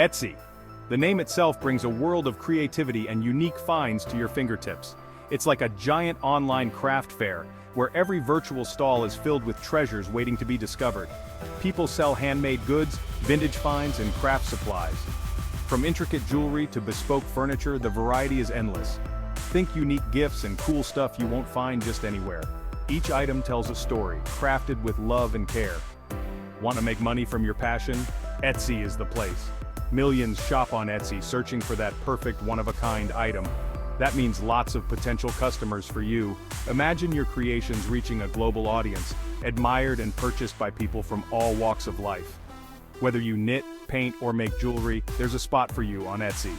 Etsy. The name itself brings a world of creativity and unique finds to your fingertips. It's like a giant online craft fair, where every virtual stall is filled with treasures waiting to be discovered. People sell handmade goods, vintage finds, and craft supplies. From intricate jewelry to bespoke furniture, the variety is endless. Think unique gifts and cool stuff you won't find just anywhere. Each item tells a story, crafted with love and care. Want to make money from your passion? Etsy is the place. Millions shop on Etsy searching for that perfect one-of-a-kind item. That means lots of potential customers for you. Imagine your creations reaching a global audience, admired and purchased by people from all walks of life. Whether you knit, paint, or make jewelry, there's a spot for you on Etsy.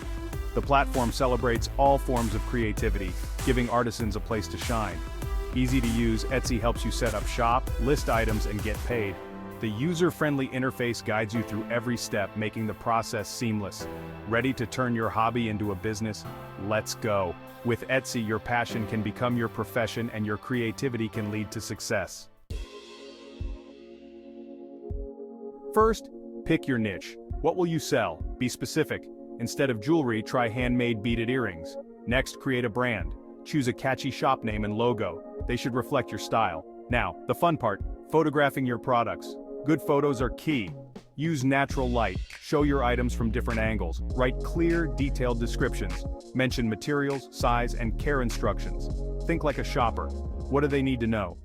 The platform celebrates all forms of creativity, giving artisans a place to shine. Easy to use, Etsy helps you set up shop, list items, and get paid. The user-friendly interface guides you through every step, making the process seamless. Ready to turn your hobby into a business? Let's go. With Etsy, your passion can become your profession and your creativity can lead to success. First, pick your niche. What will you sell? Be specific. Instead of jewelry, try handmade beaded earrings. Next, create a brand. Choose a catchy shop name and logo. They should reflect your style. Now, the fun part, photographing your products. Good photos are key. Use natural light, show your items from different angles, write clear, detailed descriptions, mention materials, size, and care instructions. Think like a shopper. What do they need to know?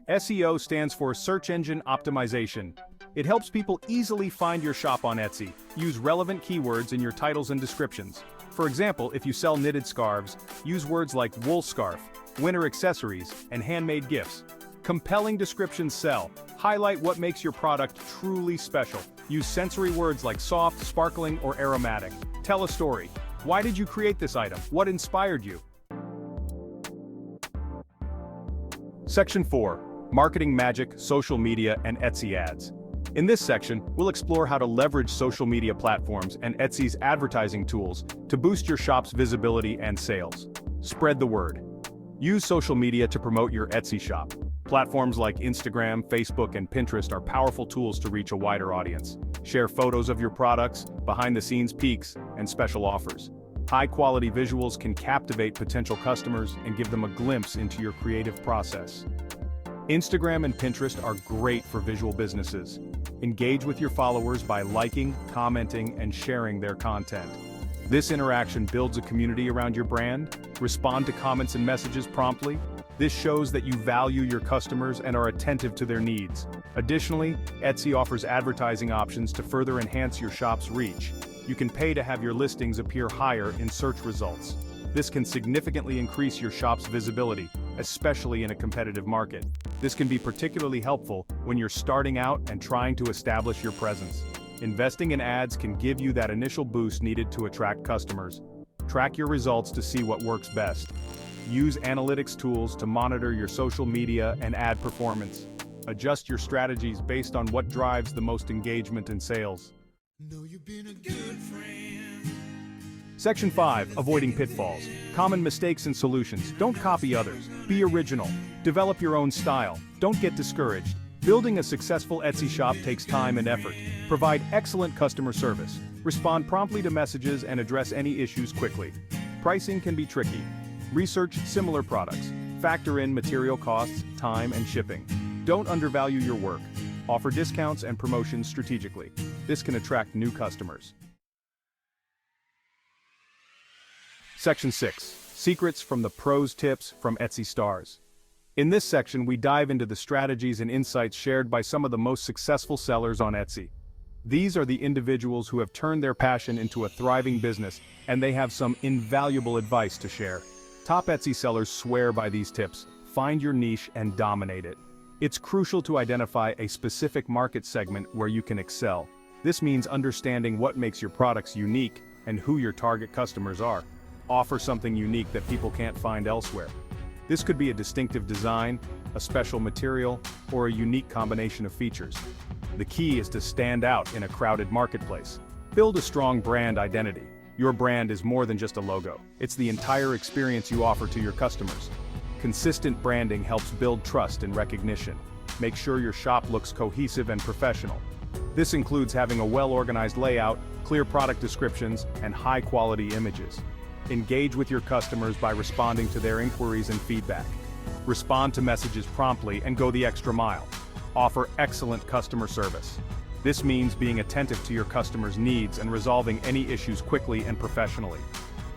SEO stands for Search Engine Optimization. It helps people easily find your shop on Etsy. Use relevant keywords in your titles and descriptions. For example, if you sell knitted scarves, use words like wool scarf, winter accessories, and handmade gifts. Compelling descriptions sell. Highlight what makes your product truly special. Use sensory words like soft, sparkling, or aromatic. Tell a story. Why did you create this item? What inspired you? Section 4. Marketing Magic, Social Media, and Etsy Ads. In this section, we'll explore how to leverage social media platforms and Etsy's advertising tools to boost your shop's visibility and sales. Spread the word. Use social media to promote your Etsy shop. Platforms like Instagram, Facebook, and Pinterest are powerful tools to reach a wider audience. Share photos of your products, behind-the-scenes peeks, and special offers. High-quality visuals can captivate potential customers and give them a glimpse into your creative process. Instagram and Pinterest are great for visual businesses. Engage with your followers by liking, commenting, and sharing their content. This interaction builds a community around your brand. Respond to comments and messages promptly. This shows that you value your customers and are attentive to their needs. Additionally, Etsy offers advertising options to further enhance your shop's reach. You can pay to have your listings appear higher in search results. This can significantly increase your shop's visibility, especially in a competitive market. This can be particularly helpful when you're starting out and trying to establish your presence. Investing in ads can give you that initial boost needed to attract customers. Track your results to see what works best. Use analytics tools to monitor your social media and ad performance. Adjust your strategies based on what drives the most engagement and sales. Know you've been a good friend. Section 5. Avoiding pitfalls. Common mistakes and solutions. Don't copy others. Be original. Develop your own style. Don't get discouraged. Building a successful Etsy shop takes time and effort. Provide excellent customer service. Respond promptly to messages and address any issues quickly. Pricing can be tricky. Research similar products. Factor in material costs, time, and shipping. Don't undervalue your work. Offer discounts and promotions strategically. This can attract new customers. Section 6. Secrets from the pros tips from Etsy stars. In this section, we dive into the strategies and insights shared by some of the most successful sellers on Etsy. These are the individuals who have turned their passion into a thriving business, and they have some invaluable advice to share. Top Etsy sellers swear by these tips. Find your niche and dominate it. It's crucial to identify a specific market segment where you can excel. This means understanding what makes your products unique and who your target customers are. Offer something unique that people can't find elsewhere. This could be a distinctive design, a special material, or a unique combination of features. The key is to stand out in a crowded marketplace. Build a strong brand identity. Your brand is more than just a logo. It's the entire experience you offer to your customers. Consistent branding helps build trust and recognition. Make sure your shop looks cohesive and professional. This includes having a well-organized layout, clear product descriptions, and high-quality images. Engage with your customers by responding to their inquiries and feedback. Respond to messages promptly and go the extra mile. Offer excellent customer service. This means being attentive to your customers' needs and resolving any issues quickly and professionally.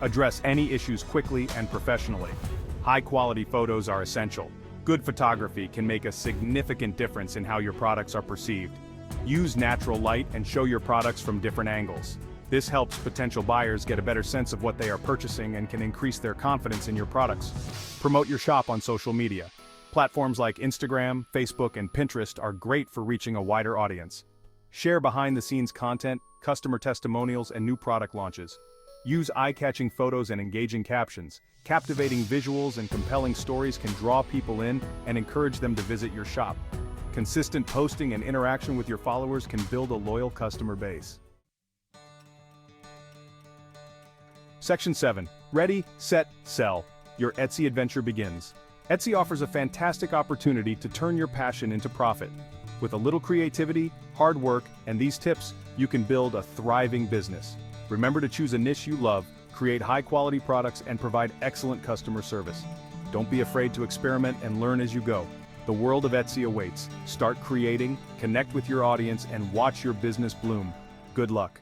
Address any issues quickly and professionally. High-quality photos are essential. Good photography can make a significant difference in how your products are perceived. Use natural light and show your products from different angles. This helps potential buyers get a better sense of what they are purchasing and can increase their confidence in your products. Promote your shop on social media. Platforms like Instagram, Facebook, and Pinterest are great for reaching a wider audience. Share behind-the-scenes content, customer testimonials, and new product launches. Use eye-catching photos and engaging captions. Captivating visuals and compelling stories can draw people in and encourage them to visit your shop. Consistent posting and interaction with your followers can build a loyal customer base. Section 7. Ready, set, sell. Your Etsy adventure begins. Etsy offers a fantastic opportunity to turn your passion into profit. With a little creativity, hard work, and these tips, you can build a thriving business. Remember to choose a niche you love, create high-quality products, and provide excellent customer service. Don't be afraid to experiment and learn as you go. The world of Etsy awaits. Start creating, connect with your audience, and watch your business bloom. Good luck.